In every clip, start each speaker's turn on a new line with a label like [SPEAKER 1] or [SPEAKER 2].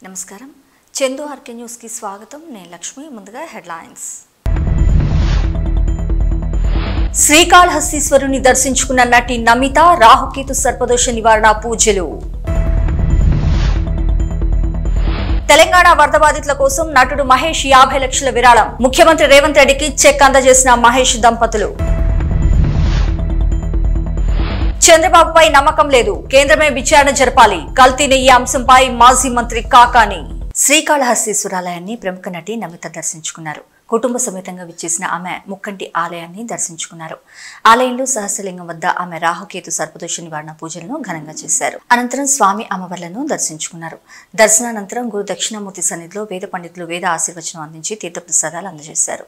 [SPEAKER 1] నమస్కారం. Chandu RK news కి స్వాగతం. నేను లక్ష్మి. ముందుగా హెడ్లైన్స్. శ్రీకాళహస్తీశ్వరుని దర్శించుకున్న నటి నమిత రాహుకేతు సర్పదోష నివారణ పూజలు. తెలంగాణ వరద బాధితుల కోసం నటుడు మహేష్ 50 లక్షల విరాళం. ముఖ్యమంత్రి రేవంత్ రెడ్డికి చెక్ అందజేసిన మహేష్ దంపతులు. చంద్రబాబుపై నమ్మకం లేదు, కేంద్రమే విచారణ జరపాలి. కల్తీ నెయ్యి అంశంపై మాజీ మంత్రి కాకాని. శ్రీకాళహస్తీశ్వరాలయాన్ని ప్రముఖ నటి నమిత దర్శించుకున్నారు. కుటుంబ సమేతంగా విచ్చేసిన ఆమె ముక్కంటి ఆలయాన్ని దర్శించుకున్నారు. ఆలయంలో సహస్రలింగం వద్ద ఆమె రాహుకేతు సర్పదోష నివారణ పూజలను ఘనంగా చేశారు. అనంతరం స్వామి అమ్మవార్లను దర్శించుకున్నారు. దర్శనానంతరం గురు దక్షిణామూర్తి సన్నిధిలో వేద పండితులు వేద ఆశీర్వచనం అందించి తీర్థప్రసాదాలు అందజేశారు.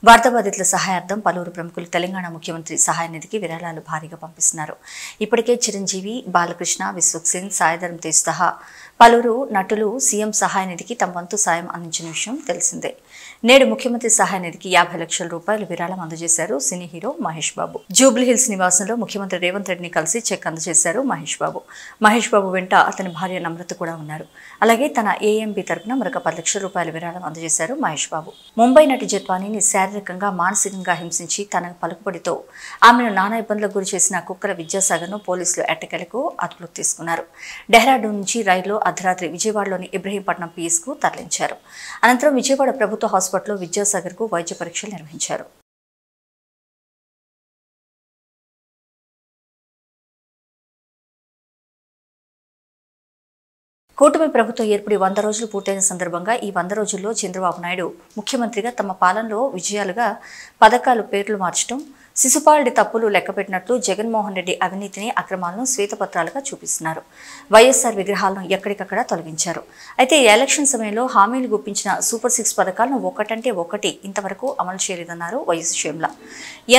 [SPEAKER 1] వరద బాధితుల సహాయార్థం పలువురు ప్రముఖులు తెలంగాణ ముఖ్యమంత్రి సహాయ నిధికి విరాళాలు భారీగా పంపిస్తున్నారు. ఇప్పటికే చిరంజీవి, బాలకృష్ణ, విశ్వక్సేన్, సాయిధరం తేజ్ సహా పలువురు నటులు సీఎం సహాయ నిధికి తమ వంతు సాయం అందించిన విషయం తెలిసిందే. నేడు ముఖ్యమంత్రి సహాయ నిధికి 50 లక్షల రూపాయలు విరాళం అందజేశారు సినీ హీరో మహేష్ బాబు. జూబ్లీహిల్స్ నివాసంలో ముఖ్యమంత్రి రేవంత్ రెడ్డిని కలిసి చెక్ అందజేశారు మహేష్ బాబు. మహేష్ బాబు వెంట అతని భార్య నమ్రత కూడా ఉన్నారు. అలాగే తన ఏఎంబీ తరపున మరొక 10 లక్షల రూపాయల విరాళం అందజేశారు మహేష్ బాబు. ముంబై నటి జత్వానీని శారీరకంగా, మానసికంగా హింసించి తన పలుకుబడితో ఆమెను నానా ఇబ్బందులకు గురి చేసిన కుక్కర విద్యాసాగర్ను పోలీసులు ఎట్టకేలకు అదుపులోకి తీసుకున్నారు. డెహ్రాడూన్ నుంచి రైల్లో అర్ధరాత్రి విజయవాడలోని ఇబ్రహీంపట్నం పిఎస్కు తరలించారు. అనంతరం విజయవాడ ప్రభుత్వ హాస్పిటల్లో విద్యాసాగర్కు వైద్య పరీక్షలు నిర్వహించారు. కూటమి ప్రభుత్వం ఏర్పడి 100 రోజులు పూర్తయిన సందర్భంగా ఈ 100 రోజుల్లో చంద్రబాబు నాయుడు ముఖ్యమంత్రిగా తమ పాలనలో విజయాలుగా పథకాలు పేర్లు మార్చడం, శిశుపాలుడి తప్పులు లెక్కపెట్టినట్లు జగన్మోహన్ రెడ్డి అవినీతిని, అక్రమాలను శ్వేతపత్రాలుగా చూపిస్తున్నారు. వైఎస్ఆర్ విగ్రహాలను ఎక్కడికక్కడ తొలగించారు. అయితే ఎలక్షన్ సమయంలో హామీలు గుప్పించిన సూపర్ 6 పథకాలను ఒకటంటే ఒకటి ఇంతవరకు అమలు చేయలేదన్నారు వైఎస్ షర్మిల.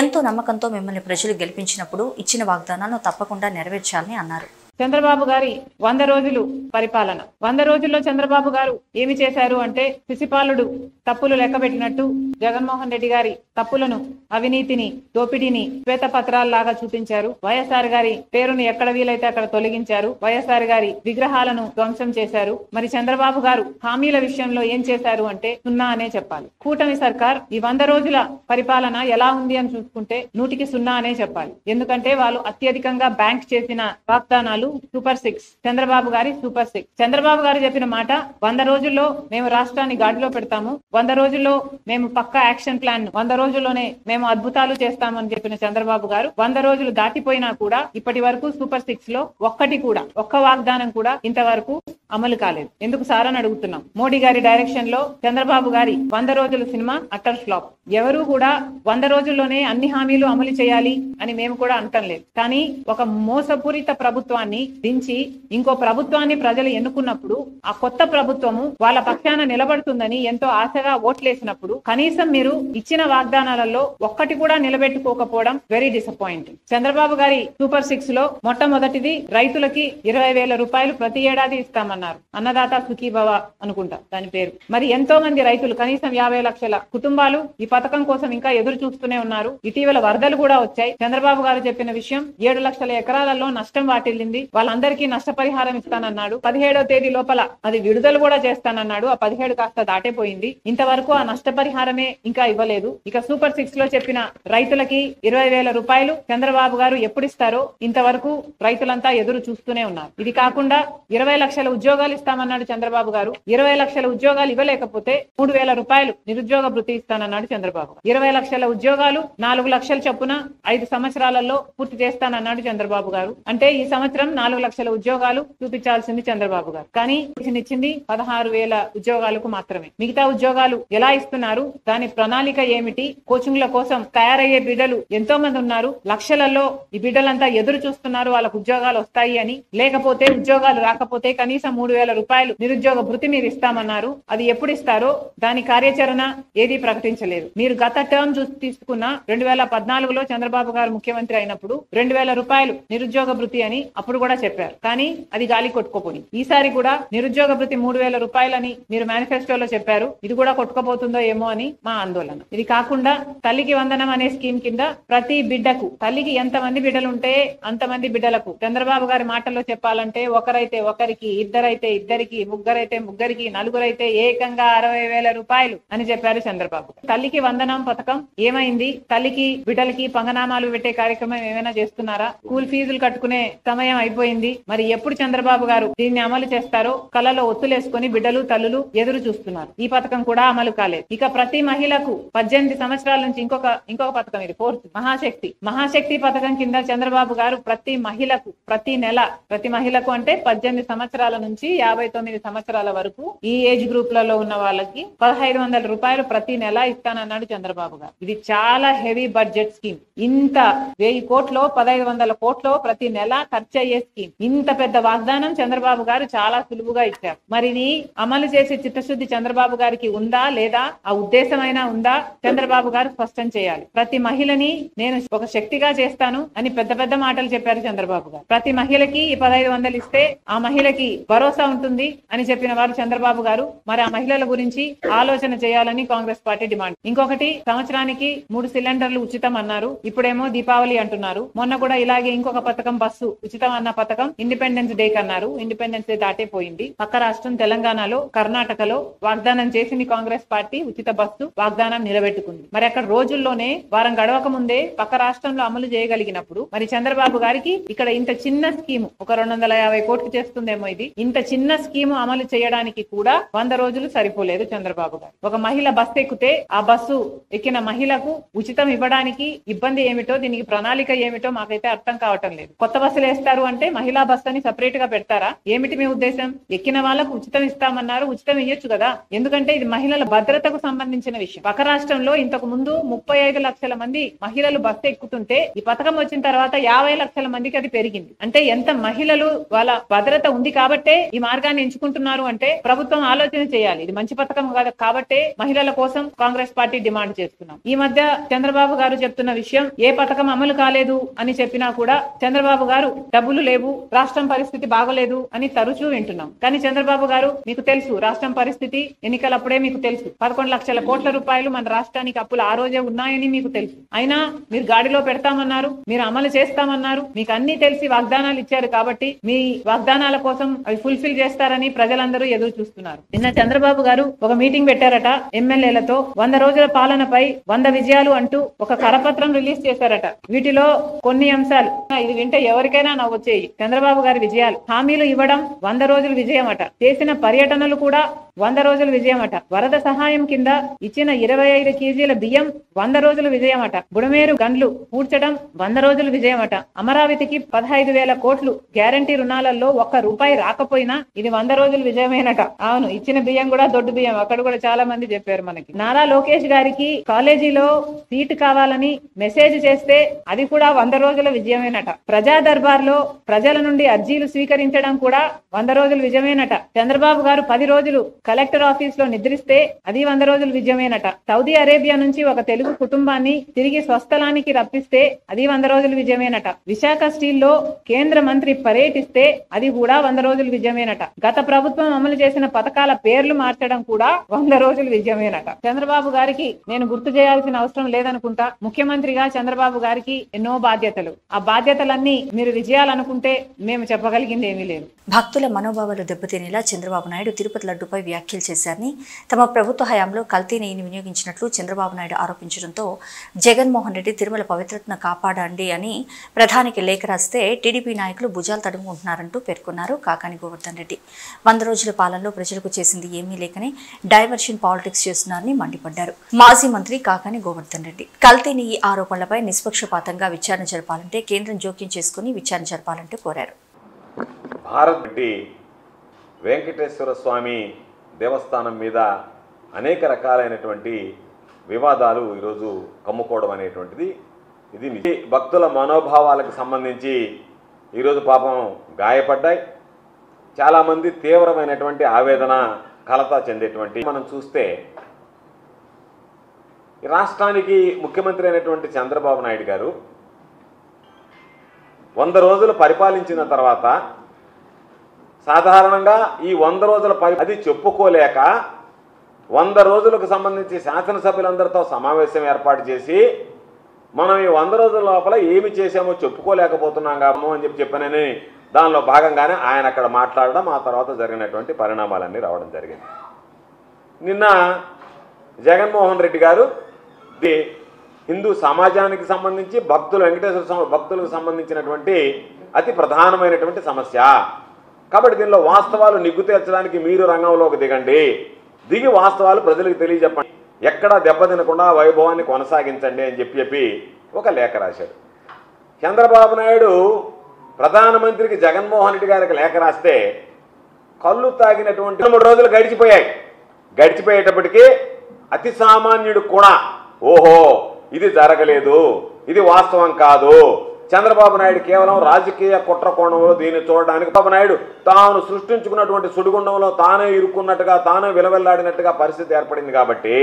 [SPEAKER 1] ఎంతో నమ్మకంతో మిమ్మల్ని ప్రజలు గెలిపించినప్పుడు ఇచ్చిన వాగ్దానాలను తప్పకుండా నెరవేర్చాలని అన్నారు.
[SPEAKER 2] చంద్రబాబు గారి 100 రోజులు పరిపాలన. 100 రోజుల్లో చంద్రబాబు గారు ఏమి చేశారు అంటే, శిశుపాలుడు తప్పులు లెక్కబెట్టినట్టు జగన్మోహన్ రెడ్డి గారి తప్పులను, అవినీతిని, దోపిడీని శ్వేతపత్రాల్లాగా చూపించారు. వైఎస్ఆర్ గారి పేరును ఎక్కడ వీలైతే అక్కడ తొలగించారు. వైఎస్ఆర్ గారి విగ్రహాలను ధ్వంసం చేశారు. మరి చంద్రబాబు గారు హామీల విషయంలో ఏం చేశారు అంటే 0 అనే చెప్పాలి. కూటమి సర్కార్ ఈ 100 రోజుల పరిపాలన ఎలా ఉంది అని చూసుకుంటే 100కి 0 అనే చెప్పాలి. ఎందుకంటే వాళ్ళు అత్యధికంగా బ్యాంక్ చేసిన వాగ్దానాలు వాగ్దానాలు సూపర్ 6, చంద్రబాబు గారి సూపర్ 6. చంద్రబాబు గారు చెప్పిన మాట 100 రోజుల్లో మేము రాష్ట్రాన్ని గాడిలో పెడతాము, 100 రోజుల్లో మేము పక్కా యాక్షన్ ప్లాన్ 100 రోజుల్లోనే మేము అద్భుతాలు చేస్తామని చెప్పిన చంద్రబాబు గారు 100 రోజులు దాటిపోయినా కూడా ఇప్పటి వరకు సూపర్ 6 లో ఒక్క వాగ్దానం కూడా ఇంతవరకు అమలు కాలేదు. ఎందుకు సార్ అని అడుగుతున్నాం. మోడీ గారి డైరెక్షన్ లో చంద్రబాబు గారి 100 రోజుల సినిమా అటర్ ఫ్లాప్. ఎవరు కూడా 100 రోజుల్లోనే అన్ని హామీలు అమలు చేయాలి అని మేము కూడా అంటం లేదు. కానీ ఒక మోసపూరిత ప్రభుత్వాన్ని దించి ఇంకో ప్రభుత్వాన్ని ప్రజలు ఎన్నుకున్నప్పుడు ఆ కొత్త ప్రభుత్వము వాళ్ళ పక్షాన నిలబడుతుందని ఎంతో ఆశగా ఓట్లేసినప్పుడు కనీసం మీరు ఇచ్చిన వాగ్దానాలలో ఒక్కటి కూడా నిలబెట్టుకోకపోవడం వెరీ డిసప్పాయింటింగ్. చంద్రబాబు గారి సూపర్ 6 లో మొట్టమొదటిది రైతులకి 20,000 రూపాయలు ప్రతి ఏడాది ఇస్తామన్నారు. అన్నదాత సుఖీభవ అనుకుంటా దాని పేరు. మరి ఎంతో మంది రైతులు కనీసం 50 లక్షల కుటుంబాలు ఈ పథకం కోసం ఇంకా ఎదురు చూస్తూనే ఉన్నారు. ఇటీవల వరదలు కూడా వచ్చాయి. చంద్రబాబు గారు చెప్పిన విషయం 7 లక్షల ఎకరాలలో నష్టం వాటిల్లింది, వాళ్ళందరికీ నష్టపరిహారం ఇస్తానన్నాడు. 17వ తేదీ లోపల అది విడుదల కూడా చేస్తానన్నాడు. ఆ 17 కాస్త దాటిపోయింది. ఇంతవరకు ఆ నష్టపరిహారమే ఇంకా ఇవ్వలేదు. ఇక సూపర్ 6 లో చెప్పిన రైతులకి 20,000 రూపాయలు చంద్రబాబు గారు ఎప్పుడు ఇస్తారో ఇంతవరకు రైతులంతా ఎదురు చూస్తూనే ఉన్నారు. ఇది కాకుండా 20 లక్షల ఉద్యోగాలు ఇస్తామన్నాడు చంద్రబాబు గారు. 20 లక్షల ఉద్యోగాలు ఇవ్వలేకపోతే 3,000 రూపాయలు నిరుద్యోగ భృతి ఇస్తానన్నాడు చంద్రబాబు. 20 లక్షల ఉద్యోగాలు 4 లక్షల చొప్పున 5 సంవత్సరాలలో పూర్తి చేస్తానన్నాడు చంద్రబాబు గారు. అంటే ఈ సంవత్సరం 4 లక్షల ఉద్యోగాలు చూపించాల్సింది చంద్రబాబు గారు. కానీ ఇచ్చింది 16,000 ఉద్యోగాలకు మాత్రమే. మిగతా ఉద్యోగాలు ఎలా ఇస్తున్నారు, దాని ప్రణాళిక ఏమిటి? కోచింగ్ల కోసం తయారయ్యే బిడ్డలు ఎంతో మంది ఉన్నారు. లక్షలలో ఈ బిడ్డలంతా ఎదురు చూస్తున్నారు వాళ్ళకు ఉద్యోగాలు వస్తాయి అని. లేకపోతే ఉద్యోగాలు రాకపోతే కనీసం 3,000 రూపాయలు నిరుద్యోగ భృతి మీరు ఇస్తామన్నారు. అది ఎప్పుడు ఇస్తారో దాని కార్యాచరణ ఏది ప్రకటించలేదు. మీరు గత టర్మ్ తీసుకున్న 2014లో చంద్రబాబు గారు ముఖ్యమంత్రి అయినప్పుడు 2,000 రూపాయలు నిరుద్యోగ భృతి అని అప్పుడు కూడా చెప్పారు. కానీ అది గాలి కొట్టుకోపోయింది. ఈసారి కూడా నిరుద్యోగ భృతి 3,000 రూపాయలని మీరు మేనిఫెస్టోలో చెప్పారు. ఇది కూడా కొట్టుకోపోతుందో ఏమో అని మా ఆందోళన. ఇది కాకుండా తల్లికి వందనం అనే స్కీమ్ కింద ప్రతి బిడ్డకు, తల్లికి ఎంతమంది బిడ్డలు ఉంటే అంతమంది బిడ్డలకు, చంద్రబాబు గారి మాటల్లో చెప్పాలంటే ఒకరైతే ఒకరికి, ఇద్దరైతే ఇద్దరికి, ముగ్గురైతే ముగ్గురికి, నలుగురైతే ఏకంగా 60,000 రూపాయలు అని చెప్పారు చంద్రబాబు. తల్లికి వందనం పథకం ఏమైంది? తల్లికి బిడ్డలకి పంగనామాలు పెట్టే కార్యక్రమం ఏమైనా చేస్తున్నారా? స్కూల్ ఫీజులు కట్టుకునే సమయం అయిపోయింది. మరి ఎప్పుడు చంద్రబాబు గారు దీన్ని అమలు చేస్తారో కళ్ళలో ఒత్తులేసుకుని బిడ్డలు తల్లులు ఎదురు చూస్తున్నారు. ఈ పథకం కూడా అమలు కాలేదు. ఇక ప్రతి మహిళకు 18 సంవత్సరాల నుంచి ఇంకొక పథకం, ఇది 4th మహాశక్తి పథకం కింద చంద్రబాబు గారు ప్రతి మహిళకు ప్రతి నెల, ప్రతి మహిళకు అంటే 18 సంవత్సరాల నుంచి 59 సంవత్సరాల వరకు ఈ ఏజ్ గ్రూప్లలో ఉన్న వాళ్ళకి 1,500 రూపాయలు ప్రతి నెల ఇస్తానన్నాడు చంద్రబాబు గారు. ఇది చాలా హెవీ బడ్జెట్ స్కీమ్. ఇంత 1000 కోట్లు 1,500 కోట్లు ప్రతి నెల ఖర్చు అయ్యే స్కీమ్. ఇంత పెద్ద వాగ్దానం చంద్రబాబు గారు చాలా సులువుగా ఇచ్చారు. మరి ఇది అమలు చేసే చిత్తశుద్ధి చంద్రబాబు గారికి ఉందా లేదా, ఆ ఉద్దేశమైనా ఉందా? చంద్రబాబు గారు స్పష్టం చేయాలి. ప్రతి మహిళని నేను ఒక శక్తిగా చేస్తాను అని పెద్ద పెద్ద మాటలు చెప్పారు చంద్రబాబు గారు. ప్రతి మహిళకి 1,500 ఇస్తే ఆ మహిళకి భరోసా ఉంటుంది అని చెప్పిన వారు చంద్రబాబు గారు. మరి ఆ మహిళల గురించి ఆలోచన చేయాలని కాంగ్రెస్ పార్టీ డిమాండ్. ఇంకొకటి, సంవత్సరానికి 3 సిలిండర్లు ఉచితం అన్నారు. ఇప్పుడేమో దీపావళి అంటున్నారు. మొన్న కూడా ఇలాగే ఇంకొక పథకం, బస్సు ఉచితం అన్న పథకం ఇండిపెండెన్స్ డే కన్నారు. ఇండిపెండెన్స్ డే దాటిపోయింది. పక్క రాష్ట్రం తెలంగాణలో, కర్ణాటకలో వాగ్దానం చేసింది కాంగ్రెస్ పార్టీ. ఉచిత బస్సు వాగ్దానం నిలబెట్టుకుంది. మరి అక్కడ రోజుల్లోనే, వారం గడవక ముందే పక్క రాష్ట్రంలో అమలు చేయగలిగినప్పుడు మరి చంద్రబాబు గారికి ఇక్కడ ఇంత చిన్న స్కీము, ఒక 250 కోట్లు చేస్తుందేమో ఇది, ఇంత చిన్న స్కీము అమలు చేయడానికి కూడా 100 రోజులు సరిపోలేదు చంద్రబాబు గారు. ఒక మహిళ బస్సు ఎక్కితే ఆ బస్సు ఎక్కిన మహిళకు ఉచితం ఇవ్వడానికి ఇబ్బంది ఏమిటో, దీనికి ప్రణాళిక ఏమిటో మాకైతే అర్థం కావటం లేదు. కొత్త బస్సులు వేస్తారు అంటే మహిళా బస్సు అని సెపరేట్ గా పెడతారా? ఏమిటి మీ ఉద్దేశం? ఎక్కిన వాళ్ళకు ఉచితం ఇస్తామన్నారు, ఉచితం ఇయ్యొచ్చు కదా. ఎందుకంటే ఇది మహిళల భద్రతకు సంబంధించిన విషయం. పక్క రాష్ట్రంలో ఇంతకు ముందు 35 లక్షల మంది మహిళలు బస్సు ఎక్కుతుంటే ఈ పథకం వచ్చిన తర్వాత 50 లక్షల మందికి అది పెరిగింది. అంటే ఎంత మహిళలు వాళ్ళ భద్రత ఉంది కాబట్టే ఈ మార్గాన్ని ఎంచుకుంటున్నారు అంటే ప్రభుత్వం ఆలోచన చేయాలి. ఇది మంచి పథకం కాదు కాబట్టే మహిళల కోసం కాంగ్రెస్ పార్టీ డిమాండ్ చేస్తున్నాం. ఈ మధ్య చంద్రబాబు గారు చెప్తున్న విషయం, ఏ పథకం అమలు కాలేదు అని చెప్పినా కూడా చంద్రబాబు గారు డబ్బులు లేవు, రాష్ట్రం పరిస్థితి బాగలేదు అని తరచూ వింటున్నాం. కానీ చంద్రబాబు గారు, మీకు తెలుసు రాష్ట్రం పరిస్థితి, ఎన్నికలప్పుడే మీకు తెలుసు 11 లక్షల కోట్ల రూపాయలు మన రాష్ట్రానికి అప్పులు ఆ రోజే ఉన్నాయని మీకు తెలుసు. అయినా మీరు గాడిలో పెడతామన్నారు, మీరు అమలు చేస్తామన్నారు, మీకు అన్ని తెలిసి వాగ్దానాలు ఇచ్చారు కాబట్టి మీ వాగ్దానాల కోసం అవి ఫుల్ఫిల్ చేస్తారని ప్రజలందరూ ఎదురు చూస్తున్నారు. నిన్న చంద్రబాబు గారు ఒక మీటింగ్ పెట్టారట ఎమ్మెల్యేలతో. 100 రోజుల పాలనపై 100 విజయాలు అంటూ ఒక కరపత్రం రిలీజ్ చేశారట. వీటిలో కొన్ని అంశాలు ఇది వింటే ఎవరికైనా నవ్వొచ్చేయి. చంద్రబాబు గారి విజయాలు: హామీలు ఇవ్వడం 100 రోజుల విజయం అట. చేసిన పర్యటనలు కూడా 100 రోజుల విజయం అట. వరద సహాయం కింద ఇచ్చిన 25 కేజీల బియ్యం 100 రోజుల విజయం అట. బుడమేరు గండ్లు పూడ్చడం 100 రోజుల విజయం అట. అమరావతికి 15,000 కోట్లు గ్యారంటీ రుణాలలో ₹1 రాకపోయినా ఇది 100 రోజుల విజయమేనట. అవును, ఇచ్చిన బియ్యం కూడా దొడ్డు బియ్యం. అక్కడ కూడా చాలా మంది చెప్పారు మనకి. నారా లోకేష్ గారికి కాలేజీలో సీటు కావాలని మెసేజ్ చేస్తే అది కూడా 100 రోజుల విజయమేనట. ప్రజా దర్బార్ లో ప్రజల నుండి అర్జీలు స్వీకరించడం కూడా 100 రోజుల విజయమేనట. చంద్రబాబు గారు 10 రోజులు కలెక్టర్ ఆఫీస్ లో నిద్రిస్తే అది 100 రోజుల విజయమేనట. సౌదీ అరేబియా నుంచి ఒక తెలుగు కుటుంబాన్ని తిరిగి స్వస్థలానికి రప్పిస్తే అది 100 రోజుల విజయమేనట. విశాఖ స్టీల్ లో కేంద్ర మంత్రి పర్యటిస్తే అది కూడా 100 రోజుల విజయమేనట. గత ప్రభుత్వం అమలు చేసిన పథకాల పేర్లు మార్చడం కూడా 100 రోజుల విజయమేనట. చంద్రబాబు గారికి నేను గుర్తు చేయాల్సిన అవసరం లేదనుకుంటా. ముఖ్యమంత్రిగా చంద్రబాబు గారికి ఎన్నో బాధ్యతలు. ఆ బాధ్యతలన్నీ మీరు విజయాలనుకుంటే మేము చెప్పగలిగింది ఏమీ లేదు.
[SPEAKER 1] భక్తుల మనోభావాలు దెబ్బతినేలా చంద్రబాబు నాయుడు తిరుపతి లడ్డుపై వ్యాఖ్యలు చేశారని, తమ ప్రభుత్వ హయాంలో కల్తీ నెయ్యిని వినియోగించినట్లు చంద్రబాబు నాయుడు ఆరోపించడంతో జగన్మోహన్ రెడ్డి తిరుమల పవిత్రతను కాపాడండి అని ప్రధానికి లేఖ రాస్తే టీడీపీ నాయకులు భుజాలు తడుముకుంటున్నారంటూ పేర్కొన్నారు కాకాని గోవర్ధన్ రెడ్డి. 100 రోజుల పాలనలో ప్రజలకు చేసింది ఏమీ లేకని డైవర్షన్ పాలిటిక్స్ చేస్తున్నారని మండిపడ్డారు. మాజీ మంత్రి కాకాని గోవర్ధన్ రెడ్డి కల్తీ నెయ్యి ఆరోపణలపై నిష్పక్షపాతంగా విచారణ జరపాలంటే కేంద్రం జోక్యం చేసుకుని విచారణ జరపాలంటూ కోరారు.
[SPEAKER 3] భారత్ వెంకటేశ్వర స్వామి దేవస్థానం మీద అనేక రకాలైనటువంటి వివాదాలు ఈరోజు కమ్ముకోవడం అనేటువంటిది ఇది భక్తుల మనోభావాలకు సంబంధించి ఈరోజు పాపం గాయపడ్డాయి. చాలామంది తీవ్రమైనటువంటి ఆవేదన కలత చెందేటువంటి మనం చూస్తే రాష్ట్రానికి ముఖ్యమంత్రి అయినటువంటి చంద్రబాబు నాయుడు గారు 100 రోజులు పరిపాలించిన తర్వాత సాధారణంగా ఈ 100 రోజుల అది చెప్పుకోలేక 100 రోజులకు సంబంధించి శాసనసభ్యులందరితో సమావేశం ఏర్పాటు చేసి మనం ఈ 100 రోజుల లోపల ఏమి చేశామో చెప్పుకోలేకపోతున్నాం కాము అని చెప్పానని దానిలో భాగంగానే ఆయన అక్కడ మాట్లాడడం, ఆ తర్వాత జరిగినటువంటి పరిణామాలన్నీ రావడం జరిగింది. నిన్న జగన్మోహన్ రెడ్డి గారు హిందూ సమాజానికి సంబంధించి వెంకటేశ్వర స్వామి భక్తులకు సంబంధించినటువంటి అతి ప్రధానమైనటువంటి సమస్య కాబట్టి దీనిలో వాస్తవాలు నిగ్గు తేల్చడానికి మీరు రంగంలోకి దిగి వాస్తవాలు ప్రజలకు తెలియజెప్పండి, ఎక్కడా దెబ్బతినకుండా వైభవాన్ని కొనసాగించండి అని చెప్పి ఒక లేఖ రాశాడు. చంద్రబాబు నాయుడు ప్రధానమంత్రికి జగన్మోహన్ రెడ్డి గారికి లేఖ రాస్తే కళ్ళు తాగినటువంటి 3 రోజులు గడిచిపోయేటప్పటికీ అతి సామాన్యుడు కూడా ఓహో ఇది జరగలేదు, ఇది వాస్తవం కాదు, చంద్రబాబు నాయుడు కేవలం రాజకీయ కుట్ర కోణంలో దీన్ని చూడడానికి బాబు నాయుడు తాను సృష్టించుకున్నటువంటి సుడిగుండంలో తానే ఇరుక్కున్నట్టుగా తానే విలవెల్లాడినట్టుగా పరిస్థితి ఏర్పడింది. కాబట్టి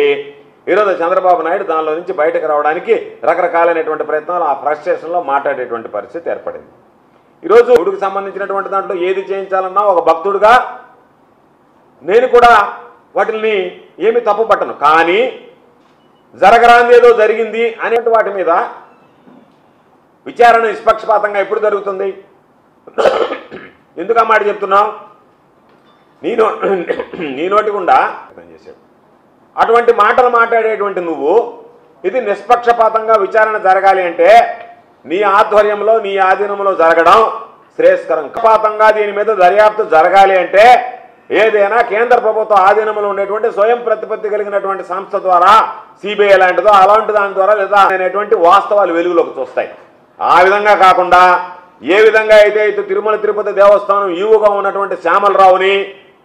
[SPEAKER 3] ఈరోజు చంద్రబాబు నాయుడు దానిలో నుంచి బయటకు రావడానికి రకరకాలైనటువంటి ప్రయత్నాలు ఆ ఫ్రస్ట్రేషన్లో మాట్లాడేటువంటి పరిస్థితి ఏర్పడింది. ఈరోజు దేవుడికి సంబంధించినటువంటి దాంట్లో ఏది చేయించాలన్నా ఒక భక్తుడుగా నేను కూడా వాటిని ఏమి తప్పు పట్టను, కానీ జరగరాంది ఏదో జరిగింది అనే వాటి మీద విచారణ నిష్పక్షపాతంగా ఎప్పుడు జరుగుతుంది? ఎందుకు ఆ మాట చెప్తున్నావు? నీ నోటి గుండా చేశాడు అటువంటి మాటలు మాట్లాడేటువంటి నువ్వు ఇది నిష్పక్షపాతంగా విచారణ జరగాలి అంటే నీ ఆధ్వర్యంలో నీ ఆధీనంలో జరగడం శ్రేయస్కరం. పక్షపాతంగా దీని మీద దర్యాప్తు జరగాలి అంటే ఏదైనా కేంద్ర ప్రభుత్వ ఆధీనంలో ఉండేటువంటి స్వయం ప్రతిపత్తి కలిగినటువంటి సంస్థ ద్వారా సిబిఐ లాంటిదో అలాంటి దాని ద్వారా లేదా అనేటువంటి వాస్తవాలు వెలుగులోకి చూస్తాయి. ఆ విధంగా కాకుండా ఏ విధంగా అయితే తిరుమల తిరుపతి దేవస్థానం ఈవుగా ఉన్నటువంటి శ్యామలరావుని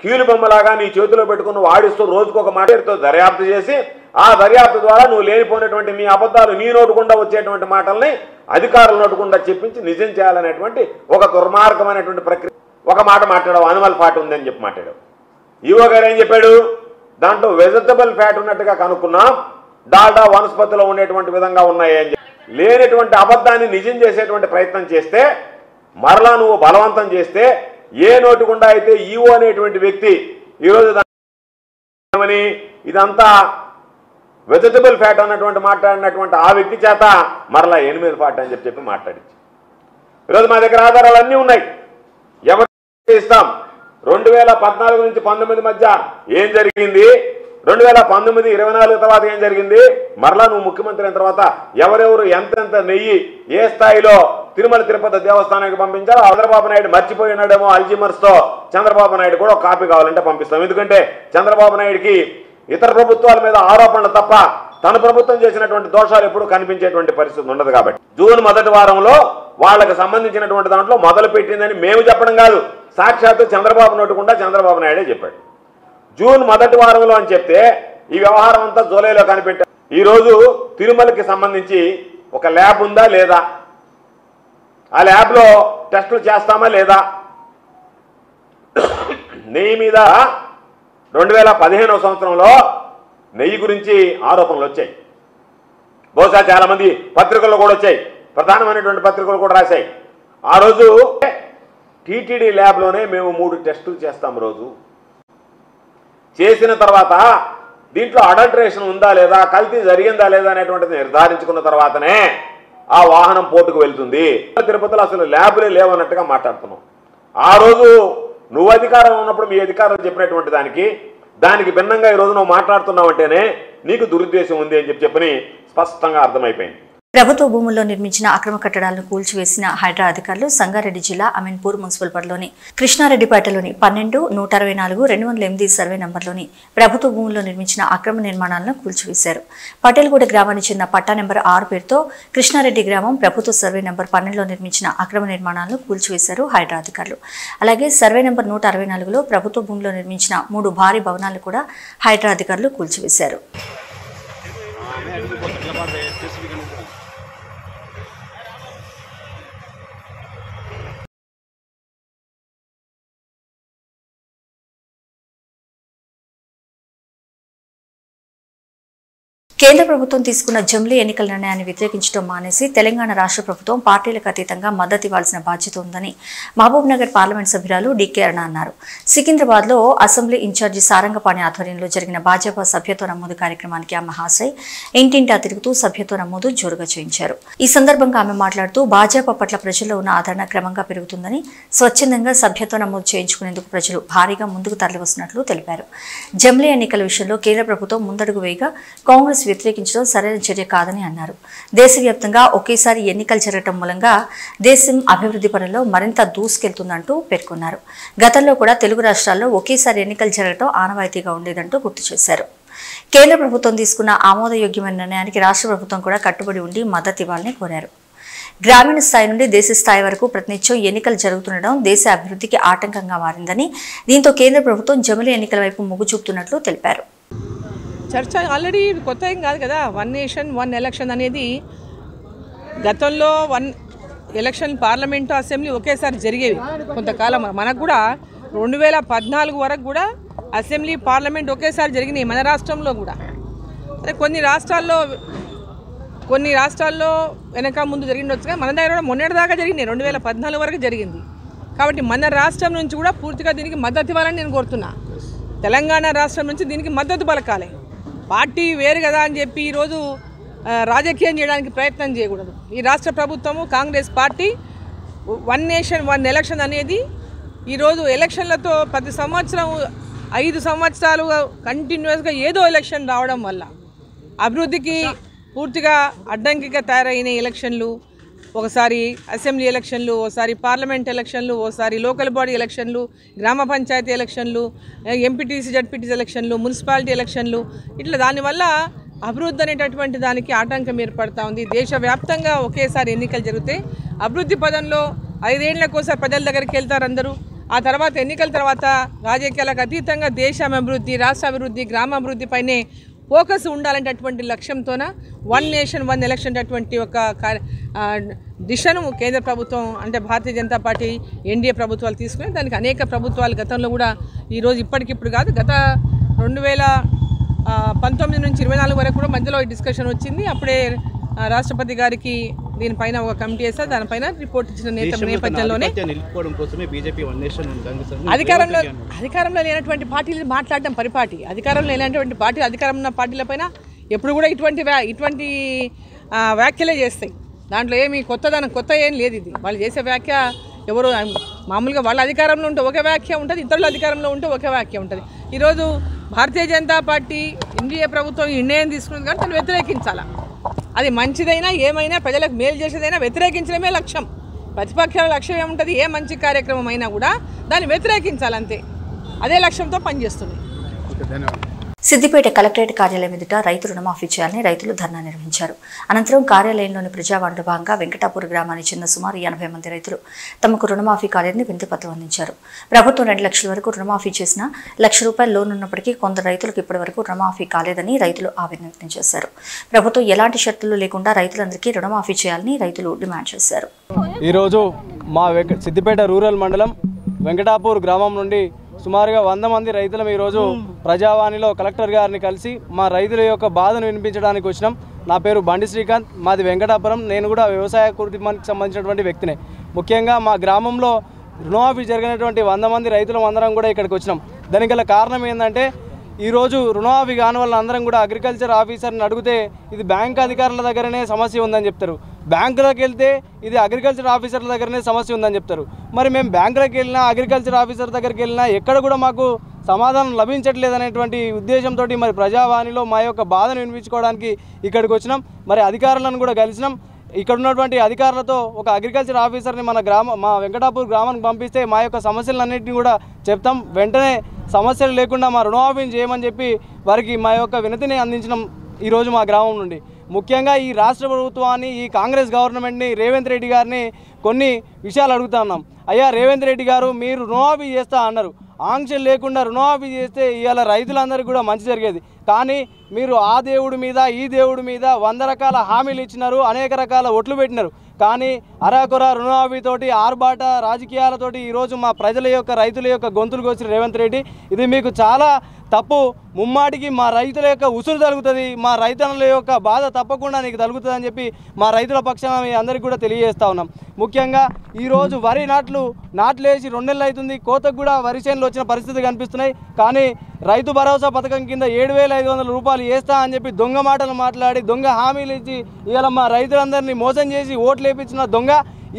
[SPEAKER 3] కీలుబొమ్మలాగా నీ చేతిలో పెట్టుకుని వాడిస్తూ రోజుకొక మాటతో దర్యాప్తు చేసి ఆ దర్యాప్తు ద్వారా నువ్వు లేనిపోయినటువంటి నీ అబద్ధాలు నీ నోటుకుండా వచ్చేటువంటి మాటల్ని అధికారుల నోటుకుండా చెప్పించి నిజం చేయాలనేటువంటి ఒక దుర్మార్గమైనటువంటి ప్రక్రియ. ఒక మాట మాట్లాడావు, అనిమల్ ఫ్యాట్ ఉందని చెప్పి మాట్లాడావు. ఈవో గారు ఏం చెప్పాడు? దాంట్లో వెజిటబుల్ ఫ్యాట్ ఉన్నట్టుగా కనుక్కున్నాం, డాల్డా వనస్పతిలో ఉండేటువంటి విధంగా ఉన్నాయి అని చెప్పి లేనటువంటి అబద్ధాన్ని నిజం చేసేటువంటి ప్రయత్నం చేస్తే మరలా నువ్వు బలవంతం చేస్తే ఏ నోటికుండా అయితే ఈవో అనేటువంటి వ్యక్తి ఈరోజు ఇదంతా వెజిటబుల్ ఫ్యాట్ అన్నటువంటి మాట్లాడినటువంటి ఆ వ్యక్తి చేత మరలా ఎనిమిది ఫ్యాట్ అని చెప్పి మాట్లాడించి ఈరోజు మా దగ్గర ఆధారాలు అన్నీ ఉన్నాయి. ఎవరు ఇస్తాం? 2014 నుంచి 19 మధ్య ఏం జరిగింది, 2019, 24 తర్వాత ఏం జరిగింది, మరలా నువ్వు ముఖ్యమంత్రి అయిన తర్వాత ఎవరెవరు ఎంతెంత నెయ్యి ఏ స్థాయిలో తిరుమల తిరుపతి దేవస్థానానికి పంపించారో చంద్రబాబు నాయుడు మర్చిపోయినాడేమో అల్జిమర్స్తో. చంద్రబాబు నాయుడు కూడా ఒక కాపీ కావాలంటే పంపిస్తాం. ఎందుకంటే చంద్రబాబు నాయుడికి ఇతర ప్రభుత్వాల మీద ఆరోపణలు తప్ప తన ప్రభుత్వం చేసినటువంటి దోషాలు ఎప్పుడూ కనిపించేటువంటి పరిస్థితి ఉండదు. కాబట్టి జూన్ మొదటి వారంలో వాళ్ళకి సంబంధించినటువంటి దాంట్లో మొదలు పెట్టిందని మేము చెప్పడం కాదు, సాక్షాత్తు చంద్రబాబు నోటుకుండా చంద్రబాబు నాయుడే చెప్పాడు. జూన్ మొదటి వారంలో అని చెప్తే ఈ వ్యవహారం అంతా జూలైలో కనిపెట్టారు. ఈరోజు తిరుమలకి సంబంధించి ఒక ల్యాబ్ ఉందా లేదా, ఆ ల్యాబ్లో టెస్టులు చేస్తామా లేదా, నెయ్యి మీద 2015వ సంవత్సరంలో నెయ్యి గురించి ఆరోపణలు వచ్చాయి. బహుశా చాలామంది పత్రికల్లో కూడా వచ్చాయి, ప్రధానమైనటువంటి పత్రికలు కూడా రాశాయి. ఆ రోజు టీటీడీ ల్యాబ్లోనే మేము 3 టెస్టులు చేస్తాం. రోజు చేసిన తర్వాత దీంట్లో అడల్టరేషన్ ఉందా లేదా, కల్తీ జరిగిందా లేదా అనేటువంటిది నిర్ధారించుకున్న తర్వాతనే ఆ వాహనం పోర్టుకు వెళ్తుంది. తిరుపతిలో అసలు ల్యాబ్లే లేవన్నట్టుగా మాట్లాడుతున్నాం. ఆ రోజు నువ్వు అధికారంలో ఉన్నప్పుడు మీ అధికారులు చెప్పినటువంటి దానికి భిన్నంగా ఈరోజు నువ్వు మాట్లాడుతున్నావు అంటేనే నీకు దురుద్దేశం ఉంది అని చెప్పని స్పష్టంగా అర్థమైపోయింది.
[SPEAKER 1] ప్రభుత్వ భూముల్లో నిర్మించిన అక్రమ కట్టడాలను కూల్చివేసిన హైడ్రా అధికారులు సంగారెడ్డి జిల్లా అమీన్పూర్ మున్సిపల్ పరిధిలోని కృష్ణారెడ్డిపేటలోని 12, 164, 208 సర్వే నంబర్లోని ప్రభుత్వ భూముల్లో నిర్మించిన అక్రమ నిర్మాణాలను కూల్చివేశారు. పటేల్గూడ గ్రామానికి చెందిన పట్టా నెంబర్ 6 పేరుతో కృష్ణారెడ్డి గ్రామం ప్రభుత్వ సర్వే నెంబర్ 12లో నిర్మించిన అక్రమ నిర్మాణాలను కూల్చివేశారు హైడ్రా అధికారులు. అలాగే సర్వే నెంబర్ 164లో ప్రభుత్వ భూమిలో నిర్మించిన 3 భారీ భవనాలు కూడా హైడ్రా అధికారులు కూల్చివేశారు. కేంద్ర ప్రభుత్వం తీసుకున్న జమిలీ ఎన్నికల నిర్ణయాన్ని వ్యతిరేకించడం మానేసి తెలంగాణ రాష్ట్ర ప్రభుత్వం పార్టీలకు అతీతంగా మద్దతు ఇవ్వాల్సిన బాధ్యత ఉందని మహబూబ్ నగర్ పార్లమెంట్ సభ్యురాలు డికే అరుణ అన్నారు. సికింద్రాబాద్ లో అసెంబ్లీ ఇన్ఛార్జి సారంగపాణి ఆధ్వర్యంలో జరిగిన భాజపా సభ్యత్వ నమోదు కార్యక్రమానికి ఆమె హాజరై ఇంటింటా తిరుగుతూ సభ్యత్వ నమోదు జోరుగా చేయించారు. ఈ సందర్భంగా ఆమె మాట్లాడుతూ భాజపా పట్ల ప్రజల్లో ఉన్న ఆదరణ క్రమంగా పెరుగుతుందని, స్వచ్ఛందంగా సభ్యత్వ నమోదు చేయించుకునేందుకు ప్రజలు భారీగా ముందుకు తరలివస్తున్నట్లు తెలిపారు. జమిలీ ఎన్నికల విషయంలో కేంద్ర ప్రభుత్వం ముందడుగు వేయగా కాంగ్రెస్ వ్యతిరేకించడం సరైన చర్య కాదని అన్నారు. దేశవ్యాప్తంగా ఒకేసారి ఎన్నికలు జరగడం మూలంగా దేశం అభివృద్ధి పనుల్లో మరింత దూసుకెళ్తుందంటూ పేర్కొన్నారు. గతంలో కూడా తెలుగు రాష్ట్రాల్లో ఒకేసారి ఎన్నికలు జరగడం ఆనవాయితీగా ఉండేదంటూ గుర్తు చేశారు. కేంద్ర ప్రభుత్వం తీసుకున్న ఆమోదయోగ్యమైన నిర్ణయానికి రాష్ట్ర ప్రభుత్వం కూడా కట్టుబడి ఉండి మద్దతు ఇవ్వాలని కోరారు. గ్రామీణ స్థాయి నుండి దేశ స్థాయి వరకు ప్రతినిత్యం ఎన్నికలు జరుగుతుండడం దేశ అభివృద్ధికి ఆటంకంగా మారిందని, దీంతో కేంద్ర ప్రభుత్వం జమిలీ ఎన్నికల వైపు మొగ్గు చూపుతున్నట్లు తెలిపారు.
[SPEAKER 4] చర్చ ఆల్రెడీ కొత్త ఏం కాదు కదా. 1 నేషన్ 1 ఎలక్షన్ అనేది గతంలో 1 ఎలక్షన్ పార్లమెంటు అసెంబ్లీ ఒకేసారి జరిగేవి కొంతకాలం. మనకు కూడా 2014 వరకు కూడా అసెంబ్లీ పార్లమెంట్ ఒకేసారి జరిగినాయి మన రాష్ట్రంలో కూడా. సరే కొన్ని రాష్ట్రాల్లో వెనక ముందు జరిగిండొచ్చు, మన దగ్గర కూడా మొన్నటిదాకా జరిగినాయి. 2014 వరకు జరిగింది. కాబట్టి మన రాష్ట్రం నుంచి కూడా పూర్తిగా దీనికి మద్దతు ఇవ్వాలని నేను కోరుతున్నా. తెలంగాణ రాష్ట్రం నుంచి దీనికి మద్దతు పలకాలి. పార్టీ వేరు కదా అని చెప్పి ఈరోజు రాజకీయం చేయడానికి ప్రయత్నం చేయకూడదు. ఈ రాష్ట్ర ప్రభుత్వము కాంగ్రెస్ పార్టీ 1 నేషన్ 1 ఎలక్షన్ అనేది ఈరోజు ఎలక్షన్లతో ప్రతి సంవత్సరం 5 సంవత్సరాలు కంటిన్యూస్గా ఏదో ఎలక్షన్ రావడం వల్ల అభివృద్ధికి పూర్తిగా అడ్డంకిగా తయారైన ఎలక్షన్లు, ఒకసారి అసెంబ్లీ ఎలక్షన్లు, ఒకసారి పార్లమెంట్ ఎలక్షన్లు, ఒకసారి లోకల్ బాడీ ఎలక్షన్లు, గ్రామ పంచాయతీ ఎలక్షన్లు, ఎంపీటీసీ జడ్పీటీసీ ఎలక్షన్లు, మున్సిపాలిటీ ఎలక్షన్లు, ఇట్లా దానివల్ల అభివృద్ధి అనేటటువంటి దానికి ఆటంకం ఏర్పడతా ఉంది. దేశవ్యాప్తంగా ఒకేసారి ఎన్నికలు జరిగితే అభివృద్ధి పదంలో 5 ఏళ్లకోసారి ప్రజల దగ్గరికి వెళ్తారు అందరూ. ఆ తర్వాత ఎన్నికల తర్వాత రాజకీయాలకు అతీతంగా దేశం అభివృద్ధి, రాష్ట్ర అభివృద్ధి, గ్రామాభివృద్ధి పైనే ఫోకస్ ఉండాలనేటటువంటి లక్ష్యంతోన 1 నేషన్ 1 ఎలక్షన్ అటువంటి ఒక దిశను కేంద్ర ప్రభుత్వం అంటే భారతీయ జనతా పార్టీ ఎన్డీఏ ప్రభుత్వాలు తీసుకుని దానికి అనేక ప్రభుత్వాలు గతంలో కూడా ఈరోజు ఇప్పటికిప్పుడు కాదు, గత 2019 నుంచి 24 వరకు కూడా మధ్యలో ఈ డిస్కషన్ వచ్చింది. అప్పుడే రాష్ట్రపతి గారికి దీనిపైన ఒక కమిటీ వేస్తారు, దానిపైన రిపోర్ట్ ఇచ్చిన నేపథ్యంలోనే అధికారంలో లేనటువంటి పార్టీలు మాట్లాడడం పరిపాటి. అధికారంలో లేనటువంటి పార్టీలు అధికారం ఉన్న పార్టీలపైన ఎప్పుడు కూడా ఇటువంటి వ్యాఖ్యలే చేస్తాయి. దాంట్లో ఏమి కొత్త ఏం లేదు. ఇది వాళ్ళు చేసే వ్యాఖ్య ఎవరు మామూలుగా వాళ్ళ అధికారంలో ఉంటే ఒక వ్యాఖ్య ఉంటుంది, ఇతరుల అధికారంలో ఉంటే ఒక వ్యాఖ్య ఉంటుంది. ఈరోజు భారతీయ జనతా పార్టీ ఎన్డీఏ ప్రభుత్వం ఈ నిర్ణయం తీసుకున్నది కానీ దాన్ని వ్యతిరేకించాలా. అది మంచిదైనా ఏమైనా ప్రజలకు మేలు చేసేదైనా వ్యతిరేకించడమే లక్ష్యం. ప్రతిపక్షాల లక్ష్యం ఏముంటుంది? ఏ మంచి కార్యక్రమం అయినా కూడా దాన్ని వ్యతిరేకించాలంతే. అదే లక్ష్యంతో పనిచేస్తుంది.
[SPEAKER 1] సిద్దిపేట కలెక్టరేట్ కార్యాలయం ఎదుట రైతు రుణమాఫీ చేయాలని రైతులు ధర్నా నిర్వహించారు. అనంతరం కార్యాలయంలోని ప్రజావాణిలో భాగంగా వెంకటాపూర్ గ్రామానికి చెందిన సుమారు 80 మంది రైతులు తమకు రుణమాఫీ కాలేదని వినతిపత్రం అందించారు. ప్రభుత్వం 2 లక్షల వరకు రుణమాఫీ చేసినా ₹1,00,000 లోన్ ఉన్నప్పటికీ కొందరు రైతులకు ఇప్పటి వరకు రుణమాఫీ కాలేదని రైతులు ఆవేదన వ్యక్తం చేశారు. ప్రభుత్వం ఎలాంటి షరతులు లేకుండా రైతులందరికీ రుణమాఫీ చేయాలని రైతులు డిమాండ్ చేశారు.
[SPEAKER 5] ఈరోజు మా సిద్దిపేట రూరల్ మండలం వెంకటాపూర్ గ్రామం నుండి సుమారుగా 100 మంది రైతులం ఈరోజు ప్రజావాణిలో కలెక్టర్ గారిని కలిసి మా రైతుల యొక్క బాధను వినిపించడానికి వచ్చినాం. నా పేరు బండి శ్రీకాంత్, మాది వెంకటాపురం. నేను కూడా వ్యవసాయ కుటుంబానికి సంబంధించినటువంటి వ్యక్తినే. ముఖ్యంగా మా గ్రామంలో రుణమాఫీ జరిగినటువంటి 100 మంది రైతులం అందరం కూడా ఇక్కడికి వచ్చినాం. దానికి గల కారణం ఏంటంటే ఈరోజు రుణమాఫీ కాని వల్ల అందరం కూడా అగ్రికల్చర్ ఆఫీసర్ని అడిగితే ఇది బ్యాంక్ అధికారుల దగ్గరనే సమస్య ఉందని చెప్తారు. బ్యాంకులకు వెళ్తే ఇది అగ్రికల్చర్ ఆఫీసర్ల దగ్గరనే సమస్య ఉందని చెప్తారు. మరి మేము బ్యాంకులకు వెళ్ళినా అగ్రికల్చర్ ఆఫీసర్ దగ్గరికి వెళ్ళినా ఎక్కడ కూడా మాకు సమాధానం లభించట్లేదు అనేటువంటి ఉద్దేశంతో మరి ప్రజావాణిలో మా యొక్క బాధను వినిపించుకోవడానికి ఇక్కడికి వచ్చినాం. మరి అధికారులను కూడా కలిసినాం. ఇక్కడ ఉన్నటువంటి అధికారులతో ఒక అగ్రికల్చర్ ఆఫీసర్ని మా వెంకటాపూర్ గ్రామానికి పంపిస్తే మా యొక్క సమస్యలన్నింటినీ కూడా చెప్తాం, వెంటనే సమస్యలు లేకుండా మా రుణమాఫీని చేయమని చెప్పి వారికి మా యొక్క వినతిని అందించడం ఈరోజు మా గ్రామం నుండి. ముఖ్యంగా ఈ రాష్ట్ర ప్రభుత్వాన్ని, ఈ కాంగ్రెస్ గవర్నమెంట్ని, రేవంత్ రెడ్డి గారిని కొన్ని విషయాలు అడుగుతా ఉన్నాం. అయ్యా రేవంత్ రెడ్డి గారు, మీరు రుణమాఫీ చేస్తా అన్నారు. ఆంక్షలు లేకుండా రుణమాఫీ చేస్తే ఇవాళ రైతులందరికీ కూడా మంచి జరిగేది. కానీ మీరు ఆ దేవుడి మీద ఈ దేవుడి మీద 100 రకాల హామీలు ఇచ్చినారు, అనేక రకాల ఒట్లు పెట్టినారు. కానీ అరాకొర రుణమాఫీతోటి ఆర్భాట రాజకీయాలతోటి ఈరోజు మా ప్రజల యొక్క రైతుల యొక్క గొంతులు కోసిన రేవంత్ రెడ్డి, ఇది మీకు చాలా తప్పు. ముమ్మాటికి మా రైతుల యొక్క ఉసురు తగులుతుంది, మా రైతుల యొక్క బాధ తప్పకుండా నీకు తగులుతుంది అని చెప్పి మా రైతుల పక్షాన మీ అందరికీ కూడా తెలియజేస్తూ ఉన్నాం. ముఖ్యంగా ఈరోజు వరి నాట్లేసి 2 నెలలు అవుతుంది, కోతకు కూడా వరి చేనులు వచ్చిన పరిస్థితి కనిపిస్తున్నాయి. కానీ రైతు భరోసా పథకం కింద 7,500 రూపాయలు వేస్తా అని చెప్పి దొంగ మాటలు మాట్లాడి దొంగ హామీలు ఇచ్చి ఇవాళ మా రైతులందరినీ మోసం చేసి ఓట్లు వేయించిన దొంగ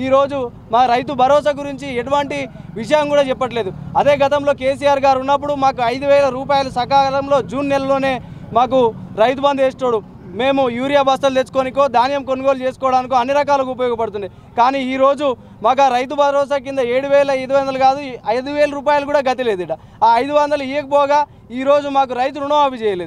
[SPEAKER 5] ఈరోజు మా రైతు భరోసా గురించి ఎటువంటి విషయం కూడా చెప్పట్లేదు. అదే గతంలో కేసీఆర్ గారు ఉన్నప్పుడు మాకు 5,000 రూపాయలు సకాలంలో జూన్ నెలలోనే మాకు రైతు బంధు వేస్తాడు. మేము యూరియా బస్తాలు తెచ్చుకోనికో ధాన్యం కొనుగోలు చేసుకోవడానికో అన్ని రకాలుగా ఉపయోగపడుతుంది. కానీ ఈరోజు మాకు ఆ రైతు భరోసా కింద 7,500 కాదు 5,000 రూపాయలు కూడా గతి లేదు. ఆ 500 ఇవ్వకపోగా ఈరోజు మాకు రైతు రుణమాఫీ చేయలేదు.